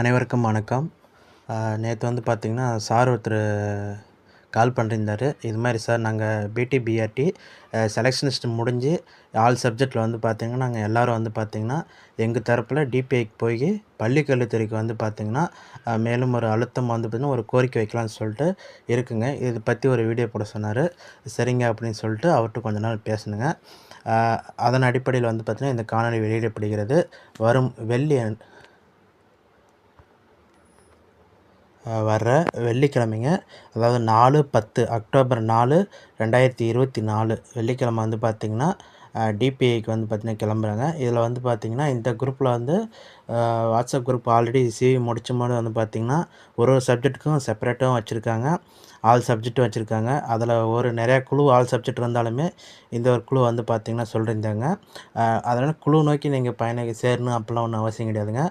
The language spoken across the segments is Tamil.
அனைவருக்கும் வணக்கம். நேற்று வந்து பார்த்திங்கன்னா, சார் ஒருத்தர் கால் பண்ணியிருந்தாரு. இது மாதிரி சார் நாங்கள் பிடி/பிஆர்டி செலெக்ஷனிஸ்ட் முடிஞ்சு ஆல் சப்ஜெக்டில் வந்து பார்த்திங்கன்னா, நாங்கள் எல்லோரும் வந்து பார்த்திங்கன்னா, எங்கள் தரப்பில் டிபிஐக்கு போய் பள்ளி கல்வித்துறைக்கு வந்து பார்த்திங்கன்னா, மேலும் ஒரு அழுத்தம் வந்து பார்த்திங்கன்னா, ஒரு கோரிக்கை வைக்கலாம்னு சொல்லிட்டு இருக்குங்க. இதை பற்றி ஒரு வீடியோ போட சொன்னார். சரிங்க அப்படின்னு சொல்லிட்டு அவர்கிட்ட கொஞ்ச நாள் பேசணுங்க. அதன் அடிப்படையில் வந்து பார்த்திங்கன்னா, இந்த காணொலி வெளியிடப்படுகிறது. வரும் வர்ற வெள்ளிக்கிழமைங்க, அதாவது 4/10 அக்டோபர் 4, 2024 வெள்ளிக்கிழமை வந்து பார்த்திங்கன்னா, டிபிஐக்கு வந்து பார்த்திங்கன்னா கிளம்புறேங்க. இதில் வந்து பார்த்திங்கன்னா, இந்த குரூப்பில் வந்து வாட்ஸ்அப் குரூப் ஆல்ரெடி சிவி முடிச்சும்போது வந்து பார்த்திங்கன்னா, ஒரு சப்ஜெக்ட்டுக்கும் செப்பரேட்டாகவும் வச்சுருக்காங்க, ஆல் சப்ஜெக்ட்டும் வச்சுருக்காங்க. அதில் நிறையா குழு ஆல் சப்ஜெக்ட் இருந்தாலுமே இந்த ஒரு குழு வந்து பார்த்திங்கன்னா சொல்லியிருந்தாங்க. அதனால் குழு நோக்கி நீங்கள் சேரணும் அப்படிலாம் ஒன்றும் அவசியம் கிடையாதுங்க.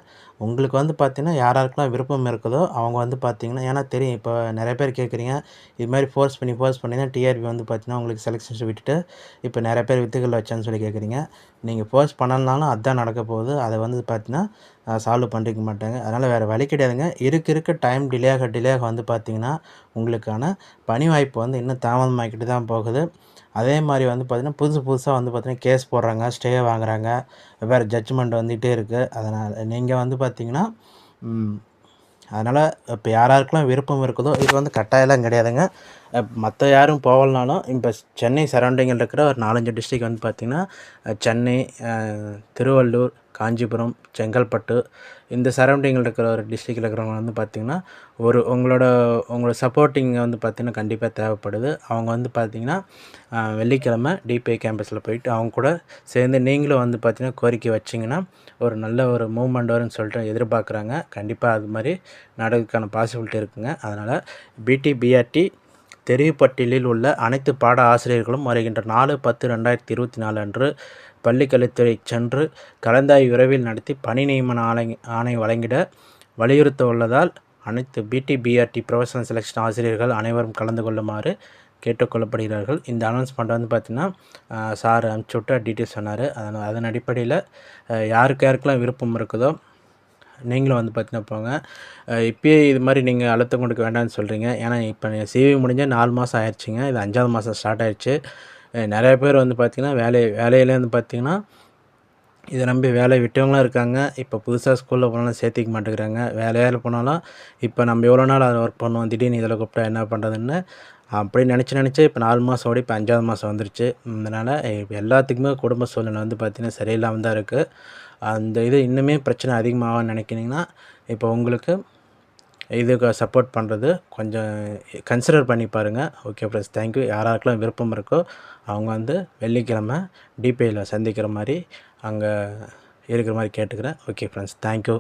உங்களுக்கு வந்து பார்த்திங்கன்னா, யாராருக்கெல்லாம் விருப்பம் இருக்குதோ அவங்க வந்து பார்த்திங்கன்னா, ஏன்னா தெரியும் இப்போ நிறைய பேர் கேட்குறீங்க, இது மாதிரி ஃபோர்ஸ் பண்ணி தான் டிஆர்பி வந்து பார்த்திங்கன்னா உங்களுக்கு செலெக்ஷன்ஸ் விட்டுட்டு இப்போ நிறைய பேர் வித்துகளில் வச்சான்னு சொல்லி கேட்குறீங்க. நீங்கள் ஃபோர்ஸ் பண்ணலனாலும் அதுதான் நடக்க போகுது. அதை வந்து பார்த்திங்கன்னா சால்வ் பண்ணிக்க மாட்டாங்க. அதனால் வேறு வழி கிடையாதுங்க. இருக்க டைம் டிலே ஆக வந்து பார்த்திங்கன்னா, உங்களுக்கான பணி வாய்ப்பு வந்து இன்னும் தாமதமாகிக்கிட்டு தான் போகுது. அதே மாதிரி வந்து பார்த்திங்கன்னா, புதுசாக வந்து பார்த்திங்கன்னா கேஸ் போடுறாங்க, ஸ்டே வாங்குறாங்க, வேறு ஜட்ஜ்மெண்ட் வந்துகிட்டே இருக்குது. அதனால் நீங்கள் வந்து பார்த்திங்கன்னா அதனால் இப்போ யாராருக்கெல்லாம் விருப்பம் இருக்குதோ, இது வந்து கட்டாயம்லாம் கிடையாதுங்க. மற்ற யாரும் போகலனாலும் இப்போ சென்னை சரௌண்டிங்கில் இருக்கிற ஒரு 4-5 டிஸ்ட்ரிக் வந்து பார்த்திங்கன்னா, சென்னை, திருவள்ளூர், காஞ்சிபுரம், செங்கல்பட்டு, இந்த சரௌண்டிங்கில் இருக்கிற ஒரு டிஸ்ட்ரிக்டில் இருக்கிறவங்க வந்து பார்த்திங்கன்னா, உங்களோட சப்போர்ட்டிங் வந்து பார்த்திங்கன்னா கண்டிப்பாக தேவைப்படுது. அவங்க வந்து பார்த்திங்கன்னா, வெள்ளிக்கிழமை டிபிஐ கேம்பஸில் போயிட்டு அவங்க கூட சேர்ந்து நீங்களும் வந்து பார்த்திங்கன்னா கோரிக்கை வச்சிங்கன்னா ஒரு நல்ல ஒரு மூவ்மெண்ட் வரும்னு சொல்லிட்டு எதிர்பார்க்குறாங்க. கண்டிப்பாக அது மாதிரி நடக்கிறதுக்கான பாசிபிலிட்டி இருக்குங்க. அதனால் பிடி/பிஆர்டி தெரிவுப்பட்டியலில் உள்ள அனைத்து பாட ஆசிரியர்களும் வருகின்ற 4/10/2024 அன்று பள்ளிக்கல்வித்துறை சென்று கலந்தாய்வு விரைவில் நடத்தி பணி நியமன ஆணை வழங்கிட வலியுறுத்த உள்ளதால் அனைத்து பிடி/பிஆர்டி ப்ரொஃபஷனல் செலெக்ஷன் ஆசிரியர்கள் அனைவரும் கலந்து கொள்ளுமாறு கேட்டுக்கொள்ளப்படுகிறார்கள். இந்த அனௌன்ஸ்மெண்ட் வந்து பார்த்திங்கன்னா சார் அனுப்பிச்சி விட்டு டீட்டெயில்ஸ் சொன்னார். அதன் அடிப்படையில் யாருக்கெல்லாம் விருப்பம் இருக்குதோ நீங்களும் வந்து பார்த்திங்கன்னா போங்க. இப்போயே இது மாதிரி நீங்கள் அழுத்தம் கொடுக்க வேண்டாம்னு சொல்கிறீங்க. ஏன்னா இப்போ சிவி முடிஞ்ச 4 மாதம் ஆயிடுச்சுங்க. இது 5ஆவது மாதம் ஸ்டார்ட் ஆயிடுச்சு. நிறைய பேர் வந்து பார்த்திங்கன்னா வேலையிலே வந்து பார்த்திங்கன்னா இதை நம்பி வேலையை விட்டவங்களும் இருக்காங்க. இப்போ புதுசாக ஸ்கூலில் போனாலும் சேர்த்திக்க மாட்டேங்கிறாங்க. வேலையில் போனாலும் இப்போ நம்ம எவ்வளோ நாள் அதை ஒர்க் பண்ணுவோம், திடீர்னு இதில் கூப்பிட்டா என்ன பண்ணுறதுன்னு அப்படி நினச்சி இப்போ 4 மாதம் ஓடி இப்போ 5ஆவது மாதம் வந்துருச்சு. அதனால் எல்லாத்துக்குமே குடும்ப சூழ்நிலை வந்து பார்த்திங்கன்னா சரியில்லாமல் தான் இருக்குது. அந்த இது இன்னுமே பிரச்சனை அதிகமாகும்னு நினைக்கிறீங்கன்னா இப்போ உங்களுக்கு இதுக்கு சப்போர்ட் பண்ணுறது கொஞ்சம் கன்சிடர் பண்ணி பாருங்கள். Okay friends, thank you. யாராருக்கெல்லாம் விருப்பம் இருக்கோ அவங்க வந்து வெள்ளிக்கிழமை டிபிஐயில் சந்திக்கிற மாதிரி அங்கே இருக்கிற மாதிரி கேட்டுக்கிறேன். Okay friends, thank you.